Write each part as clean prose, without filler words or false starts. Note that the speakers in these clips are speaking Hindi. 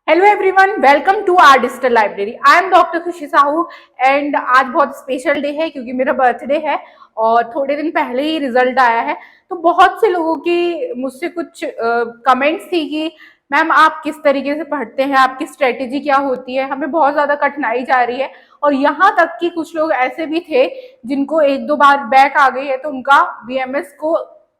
Hello everyone, welcome to our digital library. I am doctor Khushi Sahu and आज बहुत स्पेशल डे है क्योंकि मेरा बर्थडे है और थोड़े दिन पहले ही रिजल्ट आया है। तो बहुत से लोगों की मुझसे कुछ कमेंट्स थी कि मैम आप किस तरीके से पढ़ते हैं, आपकी स्ट्रेटेजी क्या होती है, हमें बहुत ज़्यादा कठिनाई जा रही है। और यहाँ तक कि कुछ लोग ऐसे भी थे जिनको एक दो बार बैक आ गई है तो उनका बीएमएस को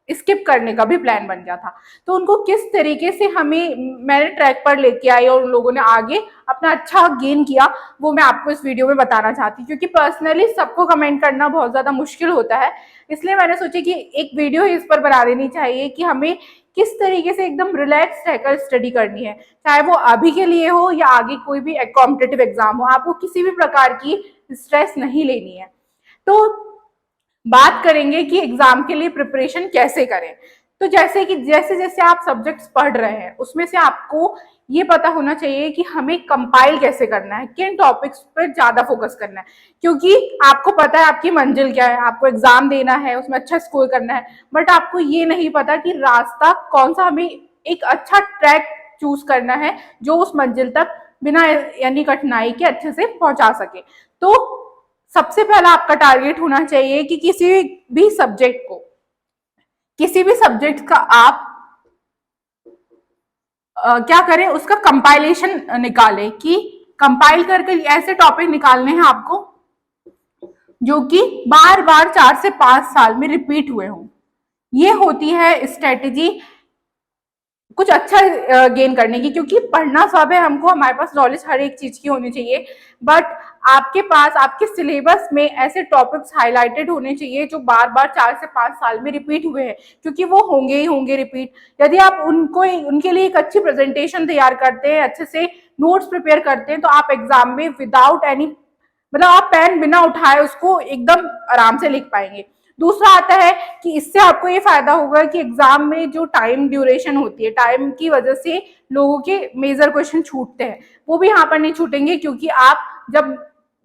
स्किप करने का भी प्लान बन गया था। तो उनको किस तरीके से हमें मैंने ट्रैक पर लेके आई और उन लोगों ने आगे अपना अच्छा गेन किया, वो मैं आपको इस वीडियो में बताना चाहती हूँ। क्योंकि पर्सनली सबको कमेंट करना बहुत ज्यादा मुश्किल होता है, इसलिए मैंने सोचा कि एक वीडियो ही इस पर बना देनी चाहिए कि हमें किस तरीके से एकदम रिलैक्स रहकर स्टडी करनी है, चाहे वो अभी के लिए हो या आगे कोई भी कॉम्पिटिटिव एग्जाम हो। आपको किसी भी प्रकार की स्ट्रेस नहीं लेनी है। तो बात करेंगे कि एग्जाम के लिए प्रिपरेशन कैसे करें। तो जैसे कि जैसे जैसे आप सब्जेक्ट्स पढ़ रहे हैं उसमें से आपको ये पता होना चाहिए कि हमें कंपाइल कैसे करना है, किन टॉपिक्स पर ज्यादा फोकस करना है। क्योंकि आपको पता है आपकी मंजिल क्या है, आपको एग्जाम देना है, उसमें अच्छा स्कोर करना है, बट आपको ये नहीं पता कि रास्ता कौन सा, हमें एक अच्छा ट्रैक चूज करना है जो उस मंजिल तक बिना यानी कठिनाई के अच्छे से पहुंचा सके। तो सबसे पहला आपका टारगेट होना चाहिए कि किसी भी सब्जेक्ट का आप क्या करें, उसका कंपाइलेशन निकालें कि कंपाइल करके ऐसे टॉपिक निकालने हैं आपको जो कि बार बार 4 से 5 साल में रिपीट हुए हों। ये होती है स्ट्रेटेजी कुछ अच्छा गेन करने की। क्योंकि पढ़ना सब है, हमको हमारे पास नॉलेज हर एक चीज की होनी चाहिए, बट आपके पास आपके सिलेबस में ऐसे टॉपिक्स हाईलाइटेड होने चाहिए जो बार बार 4 से 5 साल में रिपीट हुए हैं, क्योंकि वो होंगे ही होंगे रिपीट। यदि आप उनको उनके लिए एक अच्छी प्रेजेंटेशन तैयार करते हैं, अच्छे से नोट्स प्रिपेयर करते हैं, तो आप एग्जाम में विदाउट एनी मतलब आप पेन बिना उठाए उसको एकदम आराम से लिख पाएंगे। दूसरा आता है कि इससे आपको ये फायदा होगा कि एग्जाम में जो टाइम ड्यूरेशन होती है, टाइम की वजह से लोगों के मेजर क्वेश्चन छूटते हैं, वो भी यहाँ पर नहीं छूटेंगे। क्योंकि आप जब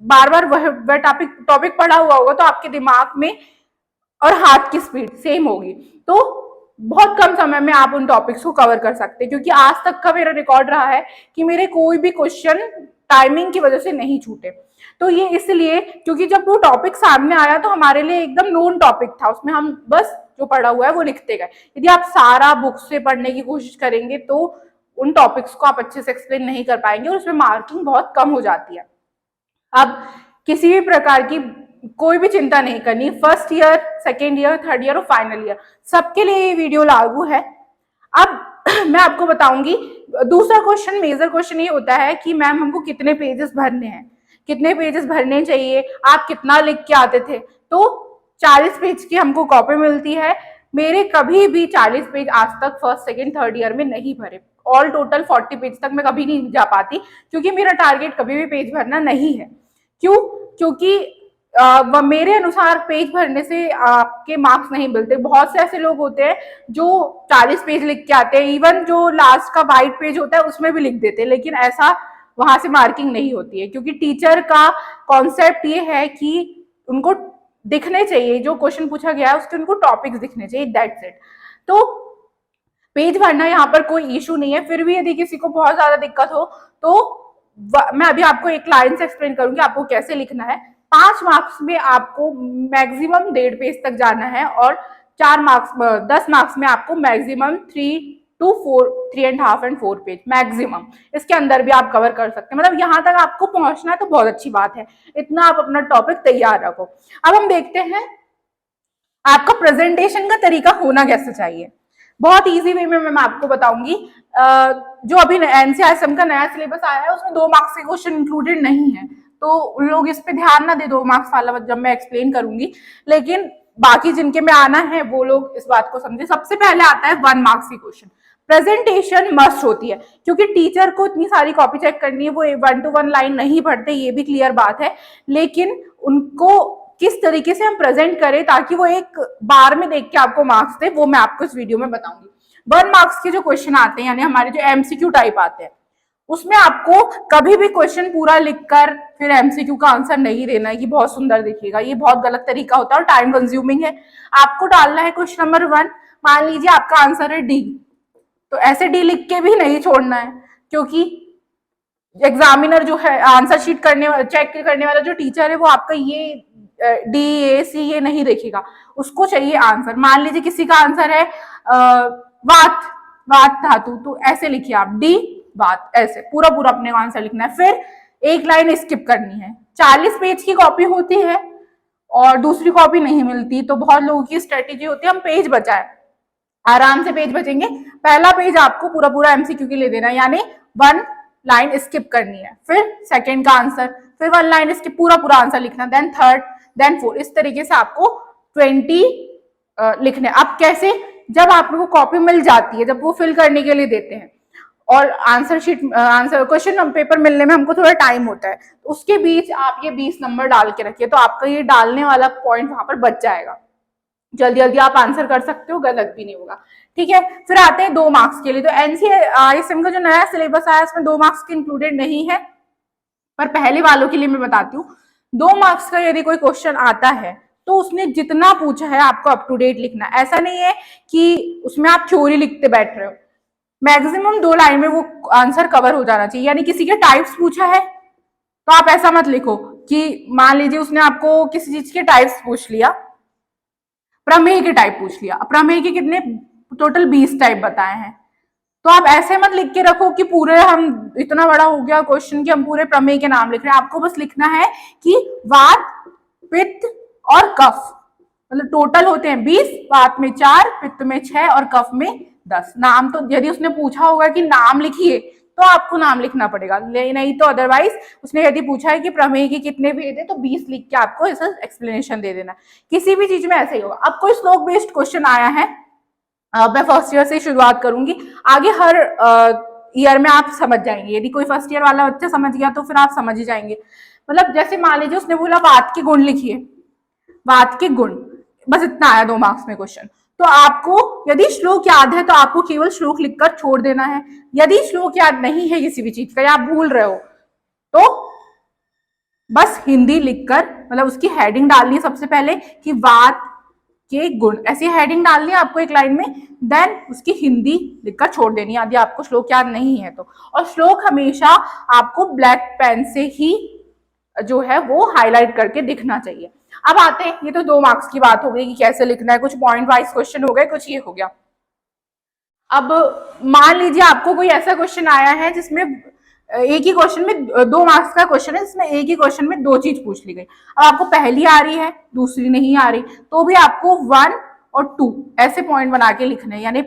बार बार वह टॉपिक पढ़ा हुआ होगा तो आपके दिमाग में और हाथ की स्पीड सेम होगी, तो बहुत कम समय में आप उन टॉपिक्स को कवर कर सकते हैं। क्योंकि आज तक का मेरा रिकॉर्ड रहा है कि मेरे कोई भी क्वेश्चन टाइमिंग की वजह से नहीं छूटे। तो ये इसलिए क्योंकि जब वो टॉपिक सामने आया तो हमारे लिए एकदम नोन टॉपिक था, उसमें हम बस जो पढ़ा हुआ है वो लिखते गए। यदि आप सारा बुक से पढ़ने की कोशिश करेंगे तो उन टॉपिक्स को आप अच्छे से एक्सप्लेन नहीं कर पाएंगे और उसमें मार्किंग बहुत कम हो जाती है। अब किसी भी प्रकार की कोई भी चिंता नहीं करनी, first year, second year, third year और फाइनल ईयर सबके लिए ये वीडियो लागू है। अब मैं आपको बताऊंगी। दूसरा क्वेश्चन, मेजर क्वेश्चन ये होता है कि मैम हमको कितने पेजेस भरने हैं, कितने पेजेस भरने चाहिए, आप कितना लिख के आते थे। तो 40 पेज की हमको कॉपी मिलती है। मेरे कभी भी 40 पेज आज तक फर्स्ट सेकेंड थर्ड ईयर में नहीं भरे। ऑल टोटल 40 पेज तक मैं कभी नहीं जा पाती, क्योंकि मेरा टारगेट कभी भी पेज भरना नहीं है। क्यों? क्योंकि मेरे अनुसार पेज भरने से आपके मार्क्स नहीं मिलते। बहुत से ऐसे लोग होते हैं जो 40 पेज लिख के आते हैं, इवन जो लास्ट का वाइट पेज होता है उसमें भी लिख देते हैं, लेकिन ऐसा वहां से मार्किंग नहीं होती है। क्योंकि टीचर का कॉन्सेप्ट ये है कि उनको दिखने चाहिए, जो क्वेश्चन पूछा गया है उसके उनको टॉपिक्स दिखने चाहिए, दैट्स इट। तो पेज भरना यहाँ पर कोई इशू नहीं है। फिर भी यदि किसी को बहुत ज्यादा दिक्कत हो तो मैं अभी आपको एक लाइन से एक्सप्लेन करूंगी आपको कैसे लिखना है। 5 मार्क्स में आपको मैक्सिमम 1.5 पेज तक जाना है और 10 मार्क्स में आपको maximum 3 to 4, 3.5 and 4 page maximum, इसके अंदर भी आप कवर कर सकते हैं। मतलब यहाँ तक आपको पहुंचना है तो बहुत अच्छी बात है, इतना आप अपना टॉपिक तैयार रखो। अब हम देखते हैं आपका प्रेजेंटेशन का तरीका होना कैसे चाहिए। बहुत इजी वे में मैं आपको बताऊंगी। जो अभी एनसीआरएसएम का नया सिलेबस आया है उसमें 2 मार्क्स के क्वेश्चन इंक्लूडेड नहीं है, तो लोग इस पे ध्यान ना दे 2 मार्क्स वाला जब मैं एक्सप्लेन करूंगी। लेकिन बाकी जिनके में आना है वो लोग इस बात को समझे। सबसे पहले आता है 1 मार्क्स की क्वेश्चन। प्रेजेंटेशन मस्ट होती है, क्योंकि टीचर को इतनी सारी कॉपी चेक करनी है, वो 1 to 1 लाइन नहीं पढ़ते, ये भी क्लियर बात है। लेकिन उनको किस तरीके से हम प्रेजेंट करें ताकि वो एक बार में देख के आपको मार्क्स दे, वो मैं आपको इस वीडियो में बताऊंगी। 1 मार्क्स के जो क्वेश्चन आते हैं, यानी हमारे जो एमसीक्यू टाइप आते हैं, उसमें आपको कभी भी क्वेश्चन पूरा लिखकर फिर एमसीक्यू का आंसर नहीं देना है कि बहुत सुंदर दिखेगा, ये बहुत गलत तरीका होता है और टाइम कंज्यूमिंग है। आपको डालना है क्वेश्चन नंबर 1, मान लीजिए आपका आंसर है डी, तो ऐसे डी लिख के भी नहीं छोड़ना है, क्योंकि एग्जामिनर जो है आंसर शीट चेक करने वाला जो टीचर है वो आपका ये डी ए सी ये नहीं देखेगा, उसको चाहिए आंसर। मान लीजिए किसी का आंसर है वात, वात धातु, तो ऐसे लिखिए आप डी वात, ऐसे पूरा पूरा अपने आंसर लिखना है। फिर एक लाइन स्किप करनी है। 40 पेज की कॉपी होती है और दूसरी कॉपी नहीं मिलती, तो बहुत लोगों की स्ट्रेटेजी होती है हम पेज बचाएं, आराम से पेज बचेंगे। पहला पेज आपको पूरा पूरा एमसीक्यू के लिए देना है, यानी 1 लाइन स्किप करनी है, फिर सेकंड का आंसर, फिर 1 लाइन स्किप पूरा पूरा आंसर लिखना, देन थर्ड, देन फोर्थ, इस तरीके से आपको 20 लिखने। अब कैसे, जब आप लोगों को कॉपी मिल जाती है, जब वो फिल करने के लिए देते हैं और आंसर क्वेश्चन पेपर मिलने में हमको थोड़ा टाइम होता है, तो उसके बीच आप ये 20 नंबर डाल के रखिए, तो आपका ये डालने वाला पॉइंट वहां पर बच जाएगा। जल्दी जल्दी आप आंसर कर सकते हो, गलत भी नहीं होगा। ठीक है, फिर आते हैं 2 मार्क्स के लिए। तो एनसीआरएसएम का जो नया सिलेबस आया इसमें 2 मार्क्स के इंक्लूडेड नहीं है, पर पहले वालों के लिए मैं बताती हूँ। 2 मार्क्स का यदि कोई क्वेश्चन आता है तो उसने जितना पूछा है आपको अप टू डेट लिखना। ऐसा नहीं है कि उसमें आप थ्योरी लिखते बैठ रहे हो, मैक्सिमम 2 लाइन में वो आंसर कवर हो जाना चाहिए। यानी किसी के टाइप्स पूछा है तो आप ऐसा मत लिखो कि मान लीजिए उसने आपको किसी चीज के टाइप्स पूछ लिया, प्रमेय के टाइप पूछ लिया, प्रमेय के कितने टोटल 20 टाइप बताए हैं, तो आप ऐसे मत लिख के रखो कि पूरे हम इतना बड़ा हो गया क्वेश्चन कि हम पूरे प्रमेय के नाम लिख रहे हैं। आपको बस लिखना है कि वात, पित्त और कफ, मतलब टोटल होते हैं 20, वात में 4, पित्त में 6 और कफ में 10। नाम तो यदि उसने पूछा होगा कि नाम लिखिए तो आपको नाम लिखना पड़ेगा, नहीं तो अदरवाइज उसने यदि पूछा है कि प्रमेय के कितने भेद है तो 20 लिख के आपको ऐसा एक्सप्लेनेशन दे देना। किसी भी चीज में ऐसा ही होगा। अब कोई श्लोक बेस्ड क्वेश्चन आया है, मैं फर्स्ट ईयर से शुरुआत करूंगी, आगे हर ईयर में आप समझ जाएंगे। यदि कोई फर्स्ट ईयर वाला बच्चा समझ गया तो फिर आप समझ ही जाएंगे। मतलब जैसे मान लीजिए उसने बोला वात के गुण लिखिए, वात के गुण, बस इतना आया 2 मार्क्स में क्वेश्चन। तो आपको यदि श्लोक याद है तो आपको केवल श्लोक लिखकर छोड़ देना है। यदि श्लोक याद नहीं है किसी भी चीज का या आप भूल रहे हो तो बस हिंदी लिखकर, मतलब उसकी हेडिंग डालनी है सबसे पहले कि वात के गुण, ऐसी हेडिंग डालनी है आपको एक लाइन में, देन उसकी हिंदी लिखकर छोड़ देनी है यदि आपको श्लोक याद नहीं है तो। और श्लोक हमेशा आपको ब्लैक पेन से ही जो है वो हाईलाइट करके दिखना चाहिए। अब आते हैं, ये तो 2 मार्क्स की बात हो गई कि कैसे लिखना है, कुछ पॉइंट वाइज क्वेश्चन हो गए, कुछ ये हो गया। अब मान लीजिए आपको कोई ऐसा क्वेश्चन आया है जिसमें एक ही क्वेश्चन में 2 मार्क्स का क्वेश्चन है, जिसमें एक ही क्वेश्चन में 2 चीज पूछ ली गई। अब आपको पहली आ रही है दूसरी नहीं आ रही, तो भी आपको 1 और 2 ऐसे पॉइंट बना के लिखने, यानी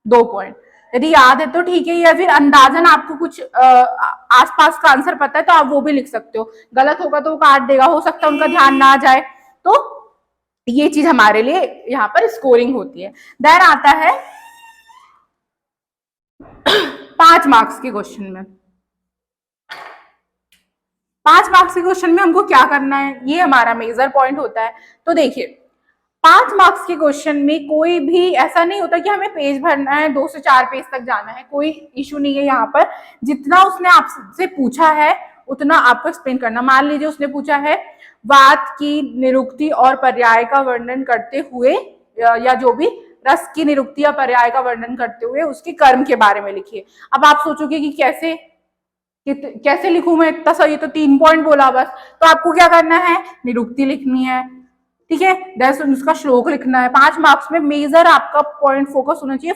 2 पॉइंट। यदि याद है तो ठीक है, या फिर अंदाजन आपको कुछ आसपास का आंसर पता है तो आप वो भी लिख सकते हो। गलत होगा तो वो काट देगा, हो सकता है उनका ध्यान ना जाए, तो ये चीज हमारे लिए यहाँ पर स्कोरिंग होती है। देन आता है 5 मार्क्स के क्वेश्चन में। 5 मार्क्स के क्वेश्चन में हमको क्या करना है, ये हमारा मेजर पॉइंट होता है। तो देखिए 5 मार्क्स के क्वेश्चन में कोई भी ऐसा नहीं होता कि हमें पेज भरना है, 2 से 4 पेज तक जाना है, कोई इशू नहीं है यहाँ पर। जितना उसने आपसे पूछा है उतना आपको एक्सप्लेन करना। मान लीजिए उसने पूछा है वात की निरुक्ति और पर्याय का वर्णन करते हुए, या जो भी रस की निरुक्ति या पर्याय का वर्णन करते हुए उसके कर्म के बारे में लिखिए। अब आप सोचोगे कि कैसे लिखूं मैं इतना सा, ये तो 3 पॉइंट बोला बस। तो आपको क्या करना है, निरुक्ति लिखनी है, ठीक है, दैन उसका श्लोक लिखना है। 5 मार्क्स में मेजर आपका पॉइंट फोकस होना चाहिए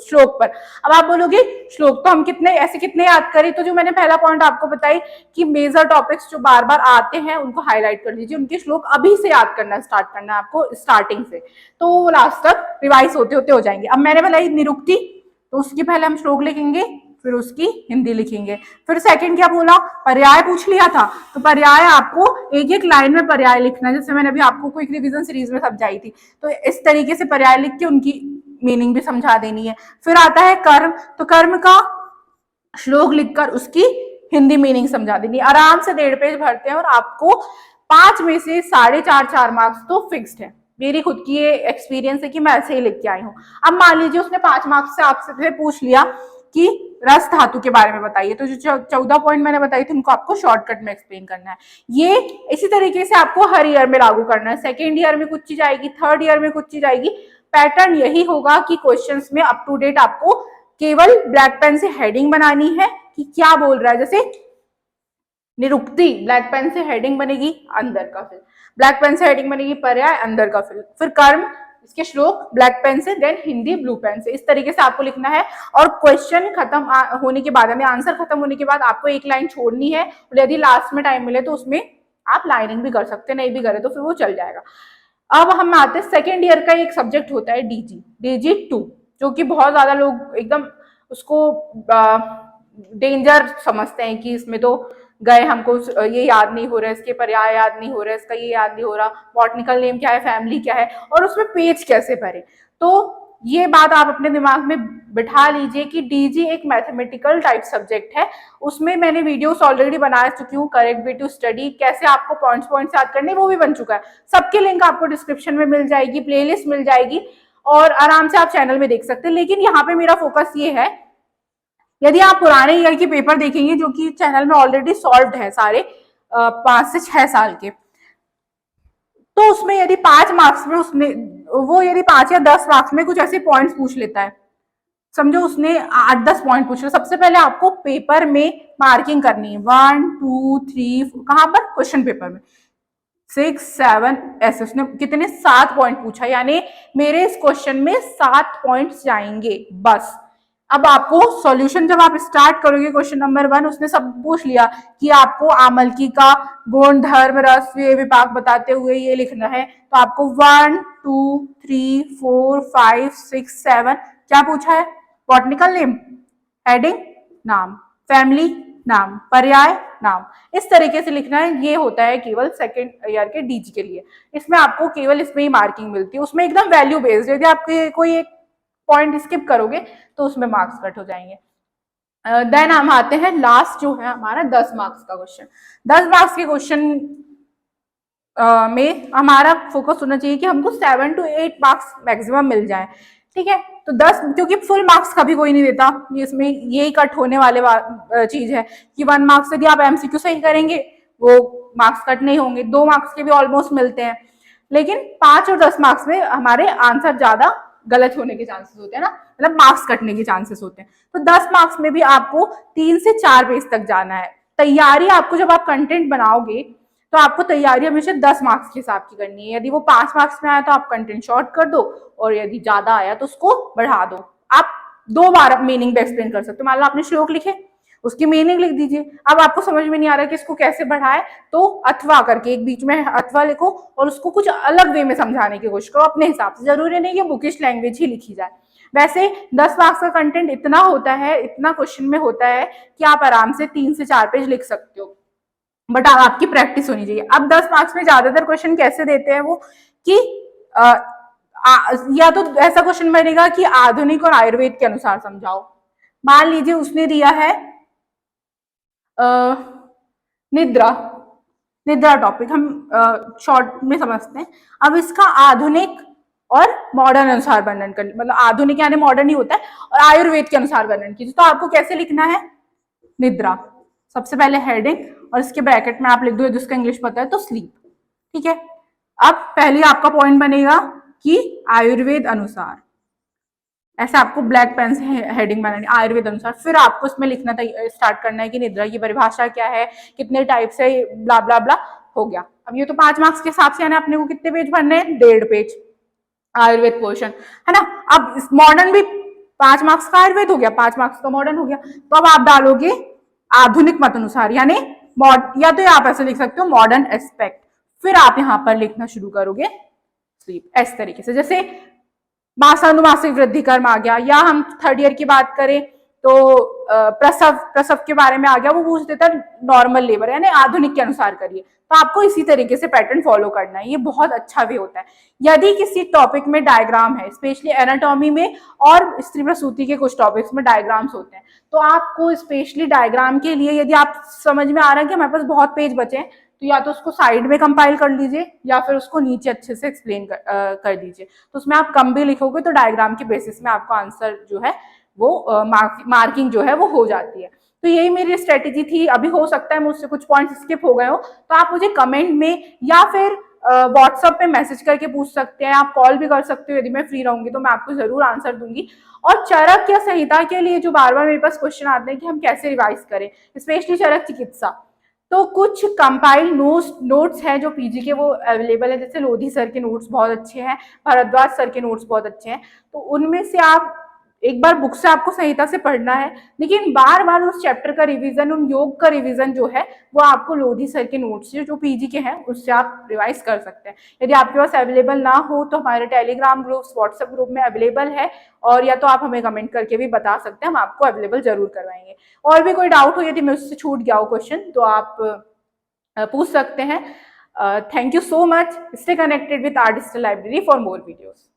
श्लोक पर। अब आप बोलोगे श्लोक तो हम कितने याद करें, तो जो मैंने पहला पॉइंट आपको बताई कि मेजर टॉपिक्स जो बार बार आते हैं उनको हाईलाइट कर लीजिए, उनके श्लोक अभी से याद करना स्टार्ट करना है आपको स्टार्टिंग से, तो वो लास्ट तक रिवाइज होते होते हो जाएंगे। अब मैंने बताई निरुक्ति, तो उसके पहले हम श्लोक लिखेंगे, फिर उसकी हिंदी लिखेंगे। फिर सेकंड क्या बोला, पर्याय पूछ लिया था, तो पर्याय आपको एक एक लाइन में पर्याय लिखना है, जैसे मैंने अभी आपको क्विक रिवीजन सीरीज में समझाई थी, तो इस तरीके से पर्याय लिख के उनकी मीनिंग भी समझा देनी है। फिर आता है कर्म, तो कर्म का श्लोक लिखकर उसकी हिंदी मीनिंग समझा देनी है। आराम से 1.5 पेज भरते हैं और आपको 5 में से 4.5 मार्क्स तो फिक्स्ड है। मेरी खुद की ये एक्सपीरियंस है कि मैं ऐसे ही लिख के आई हूँ। अब मान लीजिए उसने 5 मार्क्स से आपसे पूछ लिया कि रस धातु के बारे में बताइए, तो जो 14 पॉइंट मैंने बताई थी उनको आपको शॉर्टकट में एक्सप्लेन करना है। ये इसी तरीके से आपको हर ईयर में लागू करना है। सेकेंड ईयर में कुछ चीज आएगी, थर्ड ईयर में कुछ चीज आएगी। पैटर्न यही होगा कि क्वेश्चंस में अप टू डेट आपको केवल ब्लैक पेन से हेडिंग बनानी है, कि क्या बोल रहा है। जैसे निरुक्ति, ब्लैक पेन से हेडिंग बनेगी अंदर का फिल, ब्लैक पेन से हेडिंग बनेगी पर्याय, अंदर का फिल, फिर कर्म, इसके श्लोक ब्लैक पेन से, देन हिंदी ब्लू पेन से। इस तरीके से आपको लिखना है। और क्वेश्चन खत्म होने के बाद, यानी आंसर खत्म होने के बाद आपको एक लाइन छोड़नी है, और यदि लास्ट में टाइम मिले तो उसमें आप लाइनिंग भी कर सकते हैं, नहीं भी करे तो फिर वो चल जाएगा। अब हम आते हैं सेकेंड ईयर का एक सब्जेक्ट होता है DG2, जो कि बहुत ज्यादा लोग एकदम उसको डेंजर समझते हैं कि इसमें तो गए, हमको ये याद नहीं हो रहा है, इसके पर्याय याद नहीं हो रहा है, इसका ये याद नहीं हो रहा, बॉटनिकल नेम क्या है, फैमिली क्या है, और उसमें पेज कैसे भरे। तो ये बात आप अपने दिमाग में बिठा लीजिए कि DG एक मैथमेटिकल टाइप सब्जेक्ट है। उसमें मैंने वीडियोस ऑलरेडी बना चुकी हूँ, करेक्ट वे टू स्टडी, कैसे आपको पॉइंट्स याद करने, वो भी बन चुका है। सबके लिंक आपको डिस्क्रिप्शन में मिल जाएगी, प्लेलिस्ट मिल जाएगी, और आराम से आप चैनल में देख सकते हैं। लेकिन यहाँ पे मेरा फोकस ये है, यदि आप पुराने ईयर के पेपर देखेंगे जो कि चैनल में ऑलरेडी सॉल्व्ड है सारे 5 से 6 साल के, तो उसमें यदि 5 मार्क्स में उसने वो यदि 5 या 10 मार्क्स में कुछ ऐसे पॉइंट्स पूछ लेता है, समझो उसने 8-10 पॉइंट पूछ लिया, सबसे पहले आपको पेपर में मार्किंग करनी है 1 2 3, कहां पर, क्वेश्चन पेपर में 6 7 ऐसे। उसने कितने 7 पॉइंट पूछा, यानी मेरे इस क्वेश्चन में 7 पॉइंट्स जाएंगे बस। अब आपको सॉल्यूशन जब आप स्टार्ट करोगे, क्वेश्चन नंबर 1 उसने सब पूछ लिया कि आपको आमलकी का गुण धर्म रस विपाक बताते हुए ये लिखना है, तो आपको 1 2 3 4 5 6 7 क्या पूछा है, बॉटनिकल नेम, हेडिंग नाम, फैमिली नाम, पर्याय नाम, इस तरीके से लिखना है। ये होता है केवल सेकेंड ईयर के DG के लिए। इसमें आपको केवल इसमें ही मार्किंग मिलती है, उसमें एकदम वैल्यू बेस्ड। यदि आपके कोई एक पॉइंट स्किप करोगे तो उसमें मार्क्स कट हो जाएंगे। देन हम आते हैं लास्ट जो है हमारा 10 मार्क्स का क्वेश्चन। 10 मार्क्स के क्वेश्चन में हमारा फोकस होना चाहिए कि हमको 7 to 8 मार्क्स मैक्सिमम मिल जाए, ठीक है। तो 10, क्योंकि फुल मार्क्स कभी कोई नहीं देता, इसमें यही कट होने वाले चीज है कि 1 मार्क्स यदि आप MCQ सही करेंगे वो मार्क्स कट नहीं होंगे, 2 मार्क्स के भी ऑलमोस्ट मिलते हैं, लेकिन 5 और 10 मार्क्स में हमारे आंसर ज्यादा गलत होने के चांसेस होते हैं ना, मतलब मार्क्स कटने के चांसेस होते हैं। तो 10 मार्क्स में भी आपको 3 से 4 पेज तक जाना है। तैयारी आपको, जब आप कंटेंट बनाओगे तो आपको तैयारी हमेशा 10 मार्क्स के हिसाब की करनी है। यदि वो 5 मार्क्स में आया तो आप कंटेंट शॉर्ट कर दो, और यदि ज्यादा आया तो उसको बढ़ा दो। आप 2 बार मीनिंग भी एक्सप्लेन कर सकते हो। मान लो आपने श्लोक लिखे, उसकी मीनिंग लिख दीजिए। अब आपको समझ में नहीं आ रहा कि इसको कैसे बढ़ाए, तो अथवा करके एक बीच में अथवा लिखो और उसको कुछ अलग वे में समझाने की कोशिश करो अपने हिसाब से। जरूरी नहीं है बुकिश लैंग्वेज ही लिखी जाए। वैसे 10 मार्क्स का कंटेंट इतना होता है, इतना क्वेश्चन में होता है कि आप आराम से 3 से 4 पेज लिख सकते हो, बट आपकी प्रैक्टिस होनी चाहिए। अब 10 मार्क्स में ज्यादातर क्वेश्चन कैसे देते हैं वो कि या तो ऐसा क्वेश्चन बनेगा कि आधुनिक और आयुर्वेद के अनुसार समझाओ। मान लीजिए उसने दिया है निद्रा, निद्रा टॉपिक हम शॉर्ट में समझते हैं। अब इसका आधुनिक और मॉडर्न अनुसार वर्णन कर, मतलब आधुनिक यानी मॉडर्न ही होता है, और आयुर्वेद के अनुसार वर्णन कीजिए। तो आपको कैसे लिखना है, निद्रा, सबसे पहले हेडिंग, और इसके ब्रैकेट में आप लिख दो, जिसका इंग्लिश पता है तो स्लीप, ठीक है। अब पहले आपका पॉइंट बनेगा कि आयुर्वेद अनुसार, ऐसे आपको ब्लैक पेन से हेडिंग बनानी, आयुर्वेद अनुसार। फिर आपको इसमें लिखना स्टार्ट करना है कि निद्रा की परिभाषा क्या है, कितने टाइप से, ब्ला ब्ला ब्ला, हो गया। अब ये तो 5 मार्क्स के हिसाब से यानी अपने को कितने पेज भरने हैं, 1.5 पेज आयुर्वेद पोर्शन, है ना। अब मॉडर्न भी 5 मार्क्स का आयुर्वेद हो गया, 5 मार्क्स का मॉडर्न हो गया। तो अब आप डालोगे आधुनिक मत अनुसार, यानी या तो आप ऐसे लिख सकते हो मॉडर्न एस्पेक्ट, फिर आप यहाँ पर लिखना शुरू करोगे स्लीप, इस तरीके से। जैसे मासानुमासिक वृद्धि कर्म आ गया, या हम 3rd ईयर की बात करें तो प्रसव के बारे में आ गया, वो पूछ देता है नॉर्मल लेबर, यानी आधुनिक के अनुसार करिए। तो आपको इसी तरीके से पैटर्न फॉलो करना है, ये बहुत अच्छा वे होता है। यदि किसी टॉपिक में डायग्राम है, स्पेशली एनाटॉमी में और स्त्री प्रसूति के कुछ टॉपिक्स में डायग्राम्स होते हैं, तो आपको स्पेशली डायग्राम के लिए, यदि आप समझ में आ रहा है कि हमारे पास बहुत पेज बचे हैं, तो या तो उसको साइड में कंपाइल कर लीजिए, या फिर उसको नीचे अच्छे से एक्सप्लेन कर दीजिए। तो उसमें आप कम भी लिखोगे तो डायग्राम के बेसिस में आपका आंसर जो है वो मार्किंग जो है वो हो जाती है। तो यही मेरी स्ट्रेटेजी थी। अभी हो सकता है मुझसे कुछ पॉइंट्स स्किप हो गए हो, तो आप मुझे कमेंट में या फिर व्हाट्सएप पे मैसेज करके पूछ सकते हैं, आप कॉल भी कर सकते हो, यदि मैं फ्री रहूंगी तो मैं आपको जरूर आंसर दूंगी। और चरक या संहिता के लिए जो बार बार मेरे पास क्वेश्चन आते हैं कि हम कैसे रिवाइज करें, स्पेशली चरक चिकित्सा, तो कुछ कंपाइल नोट्स हैं जो पीजी के वो अवेलेबल है, जैसे लोधी सर के नोट्स बहुत अच्छे हैं, भारद्वाज सर के नोट्स बहुत अच्छे हैं, तो उनमें से आप एक बार बुक से आपको संहिता से पढ़ना है, लेकिन बार बार उस चैप्टर का रिवीजन, उन योग का रिवीजन जो है वो आपको लोधी सर के नोट्स जो पीजी के हैं उससे आप रिवाइज कर सकते हैं। यदि आपके पास अवेलेबल ना हो तो हमारे टेलीग्राम ग्रुप्स, व्हाट्सएप ग्रुप में अवेलेबल है, और या तो आप हमें कमेंट करके भी बता सकते हैं, हम आपको अवेलेबल जरूर करवाएंगे। और भी कोई डाउट हो, यदि मुझसे छूट गया हो क्वेश्चन, तो आप पूछ सकते हैं। Thank you so much. Stay connected with our digital library for more videos.